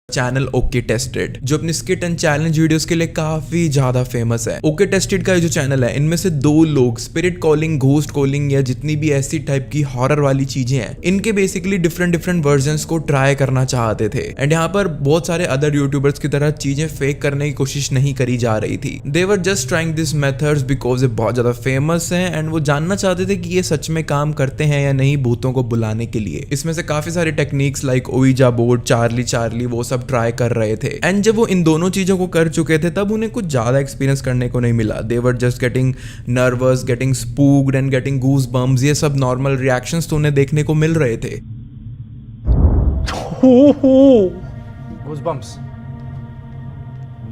Speaker 1: चैनल ओके टेस्टेड जो अपनी स्किट एंड चैलेंज वीडियोस के लिए काफी ज्यादा फेमस है। ओके टेस्टेड का ये जो चैनल है इनमें से 2 लोग स्पिरिट कॉलिंग, घोस्ट कॉलिंग या जितनी भी ऐसी टाइप की हॉरर वाली चीजें हैं इनके बेसिकली डिफरेंट वर्जन्स को ट्राई करना चाहते थे एंड यहाँ पर बहुत सारे अदर यूट्यूबर्स की तरह चीजें फेक करने की कोशिश नहीं करी जा रही थी। They were just trying this methods because ये बहुत ज्यादा फेमस है एंड वो जानना चाहते थे कि ये सच में काम करते हैं या नहीं भूतों को बुलाने के लिए। इसमें से काफी सारे टेक्निक्स लाइक ओइजा बोर्ड, चार्ली वो सब ट्राई कर रहे थे एंड जब वो इन दोनों चीजों को कर चुके थे तब उन्हें कुछ ज्यादा एक्सपीरियंस करने को नहीं मिला। They were just getting nervous, getting spooked and getting goose bumps. ये सब नॉर्मल रिएक्शंस तो उन्हें देखने को मिल रहे थे।
Speaker 7: Goosebumps.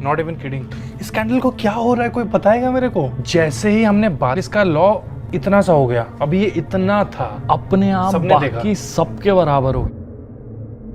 Speaker 7: Not even kidding. इस कैंडल को क्या हो रहा है कोई बताएगा मेरे को? जैसे ही हमने बारिश का लॉ इतना सा हो गया, अभी ये इतना था अपने आप बाकी सबके बराबर हो।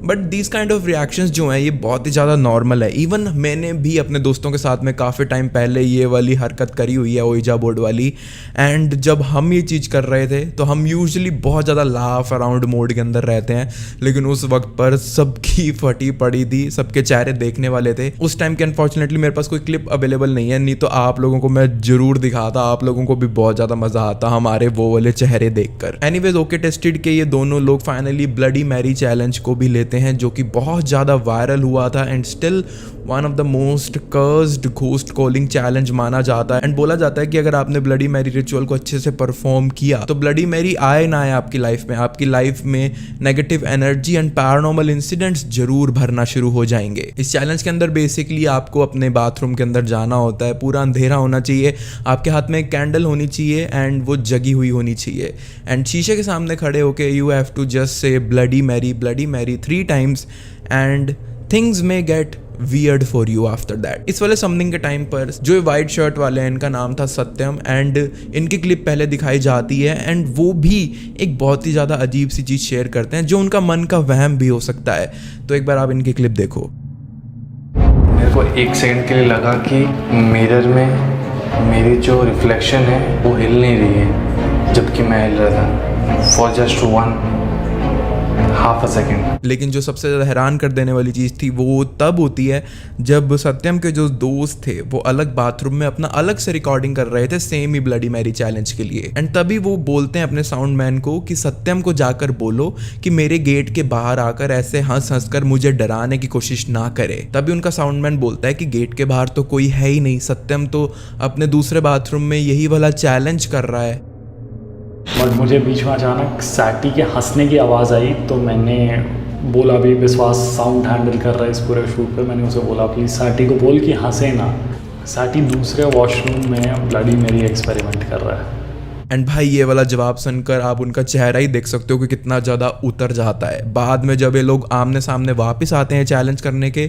Speaker 1: But these kind of reactions जो हैं ये बहुत ही ज़्यादा नॉर्मल है। इवन मैंने भी अपने दोस्तों के साथ में काफ़ी टाइम पहले ये वाली हरकत करी हुई है, ओइजा बोर्ड वाली। एंड जब हम ये चीज़ कर रहे थे तो हम यूजुअली बहुत ज़्यादा लाफ अराउंड मोड के अंदर रहते हैं, लेकिन उस वक्त पर सबकी फटी पड़ी थी, सबके चेहरे देखने वाले थे। उस टाइम के अनफॉर्चुनेटली मेरे पास कोई क्लिप अवेलेबल नहीं है, नहीं तो आप लोगों को मैं ज़रूर दिखाता, आप लोगों को भी बहुत ज़्यादा मज़ा आता हमारे वो वाले चेहरे देखकर। एनीवेज ओके टेस्टेड के ये दोनों लोग फाइनली ब्लडी मैरी चैलेंज को भी लेते हैं जो कि बहुत ज़्यादा वायरल हुआ था and still one of the most cursed ghost calling challenge माना जाता है। एंड बोला जाता है कि अगर आपने ब्लडी मैरी रिचुअल को अच्छे से परफॉर्म किया तो ब्लडी मैरी आए ना आए आपकी लाइफ में negative energy and paranormal incidents जरूर भरना शुरू हो जाएंगे। इस चैलेंज के अंदर बेसिकली आपको अपने बाथरूम के अंदर जाना होता है, पूरा अंधेरा होना चाहिए, आपके हाथ में एक कैंडल होनी चाहिए एंड वो जगी हुई होनी चाहिए एंड शीशे के सामने खड़े होके you have to just say bloody Mary 3 times and things में get weird for you after that. इस वाले समथिंग के टाइम पर जो वाइट शर्ट वाले हैं इनका नाम था सत्यम एंड इनकी क्लिप पहले दिखाई जाती है एंड वो भी एक बहुत ही ज़्यादा अजीब सी चीज़ शेयर करते हैं जो उनका मन का वहम भी हो सकता है। तो एक बार आप इनकी क्लिप देखो।
Speaker 7: मेरे को 1 सेकंड के लिए लगा कि मिरर में मेरी जो रिफ्लेक्शन है वो हिल नहीं रही है जबकि मैं हिल रहा था फॉर जस्ट 1/2 सेकेंड।
Speaker 1: लेकिन जो सबसे ज़्यादा हैरान कर देने वाली चीज़ थी वो तब होती है जब सत्यम के जो दोस्त थे वो अलग बाथरूम में अपना अलग से रिकॉर्डिंग कर रहे थे सेम ही ब्लडी मैरी चैलेंज के लिए एंड तभी वो बोलते हैं अपने साउंड मैन को कि सत्यम को जाकर बोलो कि मेरे गेट के बाहर आकर ऐसे हंस कर मुझे डराने की कोशिश ना करे। तभी उनका साउंड मैन बोलता है कि गेट के बाहर तो कोई है ही नहीं, सत्यम तो अपने दूसरे बाथरूम में यही वाला चैलेंज कर रहा है।
Speaker 8: और मुझे बीच में अचानक सैटी के हंसने की आवाज़ आई तो मैंने बोला, भी विश्वास साउंड हैंडल कर रहा है इस पूरे शूट पे, मैंने उसे बोला प्लीज़ सैटी को बोल कि हंसे ना। सैटी दूसरे वॉशरूम में ब्लडी मैरी एक्सपेरिमेंट कर रहा है।
Speaker 1: एंड भाई ये वाला जवाब सुनकर आप उनका चेहरा ही देख सकते हो कि कितना ज़्यादा उतर जाता है। बाद में जब ये लोग आमने सामने वापस आते हैं चैलेंज करने के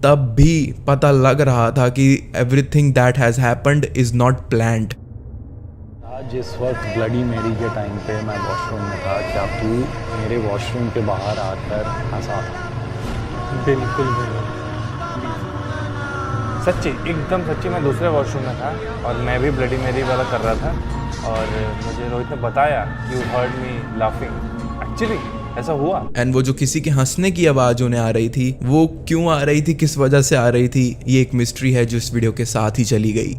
Speaker 1: तब भी पता लग रहा था कि everything that has happened is not planned.
Speaker 8: जिस वक्त ब्लडी मैरी के टाइम पे मैं वॉशरूम में था, क्या तू मेरे वॉशरूम के बाहर आकर हंसा था?
Speaker 7: बिल्कुल सच्ची, एकदम सच्ची। मैं दूसरे वॉशरूम में था और मैं भी ब्लडी मैरी वाला कर रहा था और मुझे रोहित ने बताया you heard me laughing. Actually ऐसा हुआ।
Speaker 1: एंड वो जो किसी के हंसने की आवाज़ उन्हें आ रही थी वो क्यों आ रही थी, किस वजह से आ रही थी, ये एक मिस्ट्री है जो इस वीडियो के साथ ही चली गई।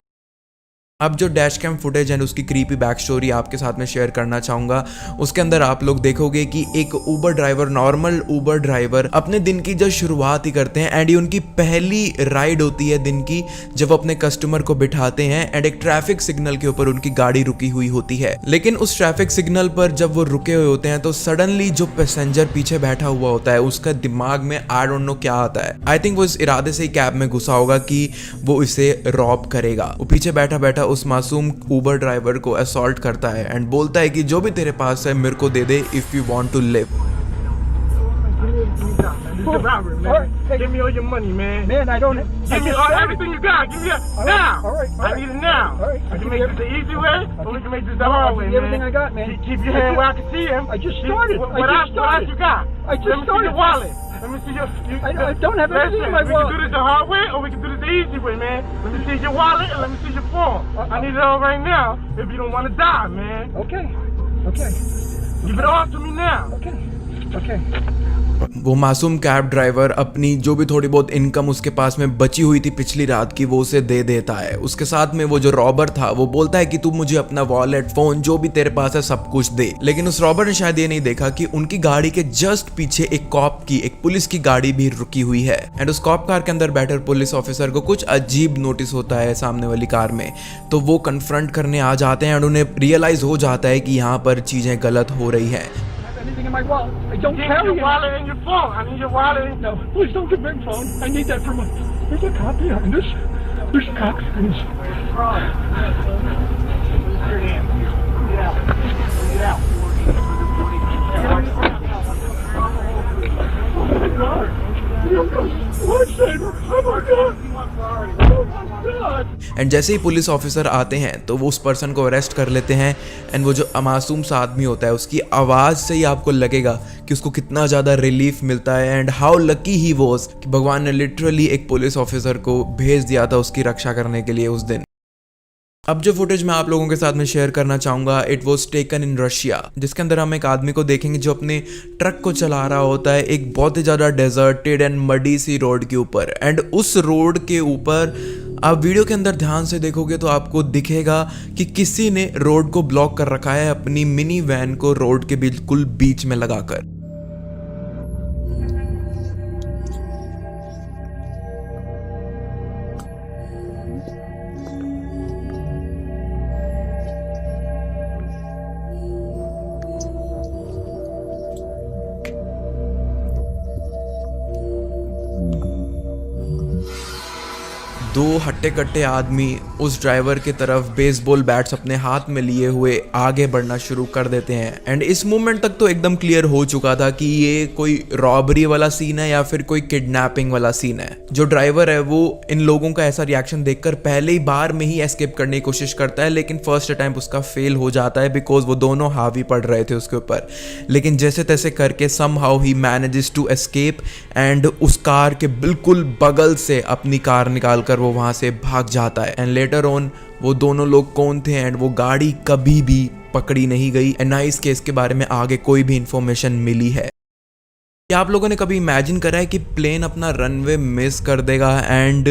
Speaker 1: अब जो डैश कैम फुटेज एंड उसकी क्रीपी बैक स्टोरी आपके साथ में शेयर करना चाहूँगा, उसके अंदर आप लोग देखोगे कि एक Uber driver, normal Uber driver अपने दिन की जब शुरुआत ही करते हैं एंड ये उनकी पहली राइड होती है दिन की, जब अपने कस्टमर को बिठाते हैं एंड एक ट्रैफिक सिग्नल के ऊपर उनकी गाड़ी रुकी हुई होती है। लेकिन उस ट्रैफिक सिग्नल पर जब वो रुके हुए होते हैं तो सडनली जो पैसेंजर पीछे बैठा हुआ होता है उसका दिमाग में आई डोंट नो क्या आता है। आई थिंक वो इस इरादे से ही कैब में घुसा होगा कि वो इसे रॉब करेगा। वो पीछे बैठा बैठा उस मासूम ऊबर ड्राइवर को असॉल्ट करता है एंड बोलता है कि जो भी तेरे पास है मेरे को दे दे if you want to live.
Speaker 6: Give me all your money, man. Man, I don't. Give me everything you got. Give me that now. All right. I need it now. All right. We can make this the easy way, or we can make this the hard way, man. Everything I got, man. Keep your hand where I can see him. I just started. What else you got? I just started. Let me see your wallet. Let me see your. I don't have anything in my wallet. We can do this the hard way, or we can do this the easy way, man. Let me see your wallet and let me see your phone. I need it all right now. If you don't want to die, man. Okay. Okay. Give it all to me now. Okay. Okay.
Speaker 1: वो मासूम cab driver अपनी जो भी थोड़ी बहुत income उसके पास में बची हुई थी पिछली रात की वो उसे दे देता है। उसके साथ में वो जो रॉबर था वो बोलता है कि तू मुझे अपना वॉलेट, फोन, जो भी तेरे पास है सब कुछ दे। लेकिन उस रॉबर ने शायद ये नहीं देखा कि उनकी गाड़ी के जस्ट पीछे एक कॉप की, एक पुलिस की गाड़ी भी रुकी हुई है एंड उस कॉप कार के अंदर बैठे पुलिस ऑफिसर को कुछ अजीब नोटिस होता है सामने वाली कार में, तो वो कन्फ्रंट करने आ जाते हैं एंड उन्हें रियलाइज हो जाता है कि यहाँ पर चीजें गलत हो रही है।
Speaker 6: Anything in my wallet? I don't carry your wallet and your phone. I need your wallet. No, please don't give me your phone. I need that for my. There's a cop behind us. There's a cop behind us. Get out. Get out.
Speaker 1: And जैसे ही police officer आते हैं तो वो उस person को arrest कर लेते हैं एंड वो जो मासूम सा आदमी होता है उसकी आवाज़ से ही आपको लगेगा कि उसको कितना ज़्यादा रिलीफ मिलता है and how lucky he was कि भगवान ने लिटरली एक पुलिस ऑफिसर को भेज दिया था उसकी रक्षा करने के लिए उस दिन। अब जो फुटेज मैं आप लोगों के साथ में शेयर करना चाहूँगा, it was taken in Russia, जिसके अंदर हम एक आदमी को देखेंगे जो अपने ट्रक को चला रहा होता है एक बहुत ही ज़्यादा डेजर्टेड एंड मडी सी रोड के ऊपर एंड उस रोड के ऊपर आप वीडियो के अंदर ध्यान से देखोगे तो आपको दिखेगा कि किसी ने रोड को ब्लॉक कर रखा है अपनी मिनी वैन को रोड के बिल्कुल बीच में लगाकर। दो हट्टे कट्टे आदमी उस ड्राइवर की तरफ बेसबॉल बैट्स अपने हाथ में लिए हुए आगे बढ़ना शुरू कर देते हैं एंड इस मोमेंट तक तो एकदम क्लियर हो चुका था कि ये कोई रॉबरी वाला सीन है या फिर कोई किडनैपिंग वाला सीन है। जो ड्राइवर है वो इन लोगों का ऐसा रिएक्शन देखकर पहले ही बार में ही एस्केप करने की कोशिश करता है, लेकिन फर्स्ट अटेम्प्ट उसका फेल हो जाता है बिकॉज वो दोनों हावी पड़ रहे थे उसके ऊपर। लेकिन जैसे तैसे करके समहाउ ही मैनेजेस टू एस्केप एंड उस कार के बिल्कुल बगल से अपनी कार निकाल कर वो वहां से भाग जाता है एंड लेटर ऑन वो दोनों लोग कौन थे एंड वो गाड़ी कभी भी पकड़ी नहीं गई एंड ना इस केस के बारे में आगे कोई भी इंफॉर्मेशन मिली है। क्या आप लोगों ने कभी इमेजिन करा है कि प्लेन अपना रनवे मिस कर देगा एंड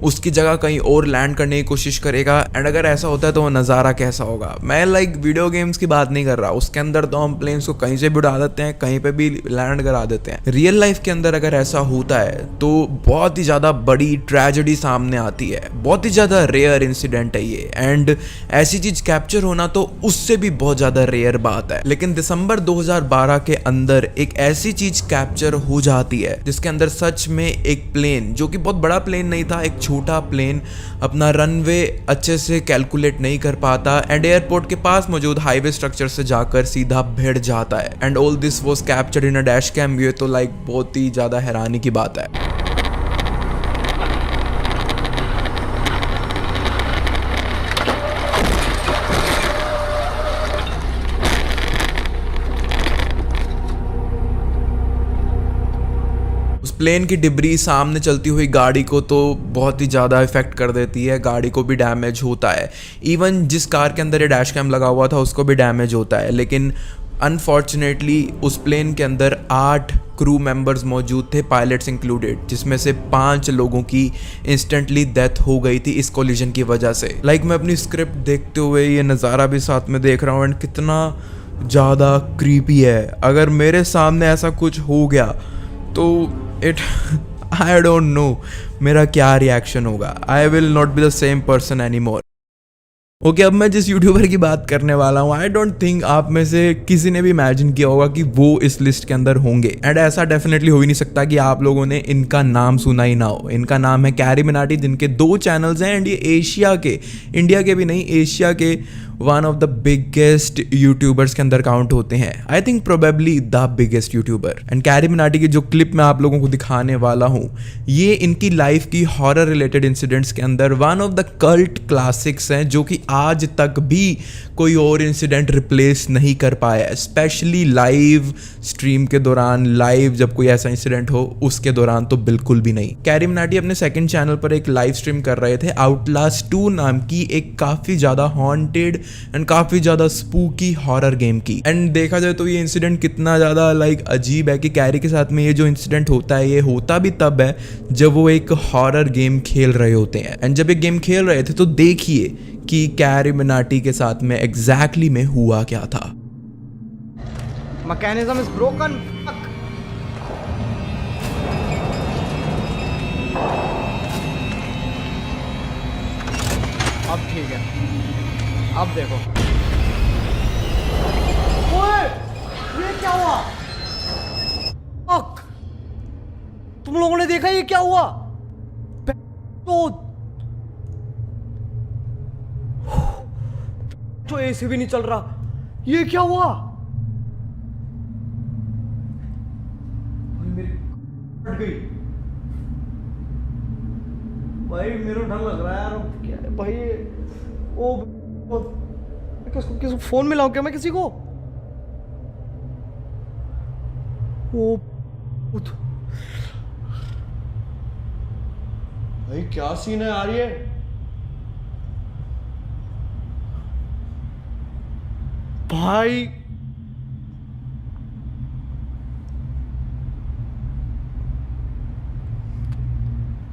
Speaker 1: उसकी जगह कहीं और लैंड करने की कोशिश करेगा एंड अगर ऐसा होता है तो वो नज़ारा कैसा होगा? मैं वीडियो गेम्स की बात नहीं कर रहा, उसके अंदर तो हम प्लेन्स को कहीं से भी उड़ा देते हैं, कहीं पे भी लैंड करा देते हैं। रियल लाइफ के अंदर अगर ऐसा होता है तो बहुत ही ज़्यादा बड़ी ट्रेजेडी सामने आती है, बहुत ही ज़्यादा रेयर इंसिडेंट है ये एंड ऐसी चीज़ कैप्चर होना तो उससे भी बहुत ज़्यादा रेयर बात है। लेकिन दिसंबर 2012 के अंदर एक ऐसी चीज़ कैप्चर हो जाती है जिसके अंदर सच में एक प्लेन, जो कि बहुत बड़ा प्लेन नहीं था, एक छोटा प्लेन अपना रनवे अच्छे से कैलकुलेट नहीं कर पाता एंड एयरपोर्ट के पास मौजूद हाईवे स्ट्रक्चर से जाकर सीधा भिड़ जाता है and all this was captured in a dash cam. ये तो बहुत ही ज्यादा हैरानी की बात है। प्लेन की डिब्री सामने चलती हुई गाड़ी को तो बहुत ही ज़्यादा इफेक्ट कर देती है, गाड़ी को भी डैमेज होता है। इवन जिस कार के अंदर ये डैश कैम लगा हुआ था उसको भी डैमेज होता है। लेकिन अनफॉर्चुनेटली उस प्लेन के अंदर 8 क्रू मेंबर्स मौजूद थे, पायलट्स इंक्लूडेड, जिसमें से 5 लोगों की इंस्टेंटली डेथ हो गई थी इस कोलिजन की वजह से। मैं अपनी स्क्रिप्ट देखते हुए ये नज़ारा भी साथ में देख रहा हूँ एंड कितना ज़्यादा क्रीपी है। अगर मेरे सामने ऐसा कुछ हो गया तो आई डोंट नो मेरा क्या रिएक्शन होगा। I will not be the same person any more. Okay, अब मैं जिस यूट्यूबर की बात करने वाला हूँ, आई डोंट थिंक आप में से किसी ने भी इमेजिन किया होगा कि वो इस लिस्ट के अंदर होंगे। एंड ऐसा डेफिनेटली हो ही नहीं सकता कि आप लोगों ने इनका नाम सुना ही ना हो। इनका नाम है कैरी मिनाटी, जिनके 2 चैनल्स हैं एंड ये एशिया के, इंडिया के भी नहीं, एशिया के one of the biggest YouTubers के अंदर काउंट होते हैं। I think probably the biggest YouTuber. And carry Minati की जो क्लिप मैं आप लोगों को दिखाने वाला हूँ, ये इनकी लाइफ की हॉरर रिलेटेड इंसिडेंट्स के अंदर one of the cult classics हैं, जो कि आज तक भी कोई और इंसिडेंट रिप्लेस नहीं कर पाया है। स्पेशली लाइव स्ट्रीम के दौरान, लाइव जब कोई ऐसा इंसिडेंट हो उसके दौरान तो बिल्कुल भी नहीं। कैरी मिनाटी अपने सेकंड चैनल पर एक लाइव स्ट्रीम कर रहे थे आउटलास्ट 2 नाम की एक काफ़ी ज़्यादा हॉन्टेड एंड काफ़ी ज़्यादा स्पूकी हॉरर गेम की। एंड देखा जाए तो ये इंसिडेंट कितना ज़्यादा अजीब है कि कैरी के साथ में ये जो इंसिडेंट होता है, ये होता भी तब है जब वो एक हॉरर गेम खेल रहे होते हैं। एंड जब ये गेम खेल रहे थे तो देखिए कि कैरी मिनाटी के साथ में एग्जैक्टली में हुआ क्या था।
Speaker 9: Mechanism is broken. अब ठीक है, अब देखो। ओए, ये क्या हुआ? तुम लोगों ने देखा ये क्या हुआ? तो एसी भी नहीं चल रहा, ये क्या हुआ? गई भाई, मेरे डर लग रहा है यार। क्या है भाई? किसको फोन मिलाऊं क्या मैं किसी को? भाई क्या सीन है यार ये? भाई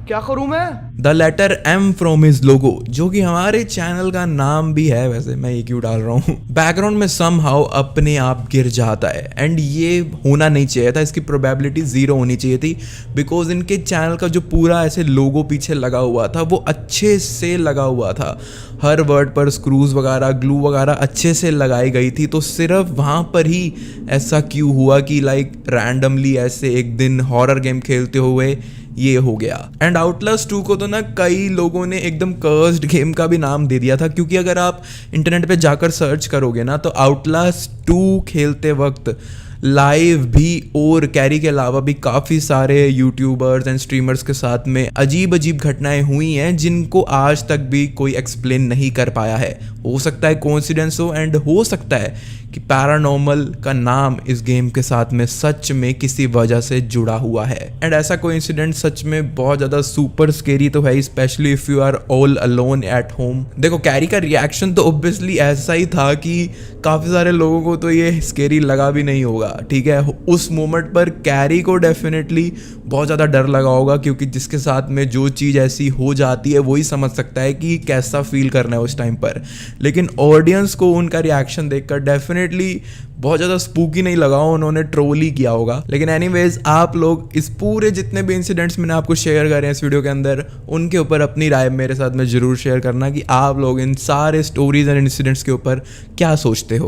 Speaker 9: क्या करूं मैं?
Speaker 1: The letter M from his logo, जो कि हमारे चैनल का नाम भी है, वैसे मैं ये क्यों डाल रहा हूँ, बैकग्राउंड में समहाउ अपने आप गिर जाता है। एंड ये होना नहीं चाहिए था, इसकी प्रोबेबिलिटी 0 होनी चाहिए थी, बिकॉज इनके चैनल का जो पूरा ऐसे लोगो पीछे लगा हुआ था वो अच्छे से लगा हुआ था। हर वर्ड पर स्क्रूज वगैरह, ग्लू वगैरह अच्छे से लगाई गई थी। तो सिर्फ वहाँ पर ही ऐसा क्यों हुआ कि रैंडमली ऐसे एक दिन हॉरर गेम खेलते हुए ये हो गया। एंड आउटलास्ट 2 को तो ना कई लोगों ने एकदम कर्स्ड गेम का भी नाम दे दिया था, क्योंकि अगर आप इंटरनेट पे जाकर सर्च करोगे ना तो आउटलास्ट 2 खेलते वक्त लाइव भी और कैरी के अलावा भी काफ़ी सारे यूट्यूबर्स एंड स्ट्रीमर्स के साथ में अजीब अजीब घटनाएं हुई हैं, जिनको आज तक भी कोई एक्सप्लेन नहीं कर पाया है। हो सकता है कोइंसिडेंस हो, एंड हो सकता है कि पैरानॉर्मल का नाम इस गेम के साथ में सच में किसी वजह से जुड़ा हुआ है। एंड ऐसा कोई इंसिडेंट सच में बहुत ज़्यादा सुपर स्केरी तो है, especially if you are all alone at home. देखो कैरी का रिएक्शन तो ऑब्वियसली ऐसा ही था कि काफ़ी सारे लोगों को तो ये स्केरी लगा भी नहीं होगा, ठीक है। उस मोमेंट पर कैरी को डेफिनेटली बहुत ज़्यादा डर लगा होगा, क्योंकि जिसके साथ में जो चीज़ ऐसी हो जाती है वही समझ सकता है कि कैसा फील करना है उस टाइम पर। लेकिन ऑडियंस को उनका रिएक्शन देखकर डेफिनेटली बहुत ज़्यादा स्पूकी नहीं लगा, उन्होंने ट्रोल ही किया होगा। लेकिन एनीवेज, आप लोग इस पूरे जितने भी इंसिडेंट्स मैंने आपको शेयर करे हैं इस वीडियो के अंदर, उनके ऊपर अपनी राय मेरे साथ में ज़रूर शेयर करना कि आप लोग इन सारे स्टोरीज एंड इंसिडेंट्स के ऊपर क्या सोचते हो।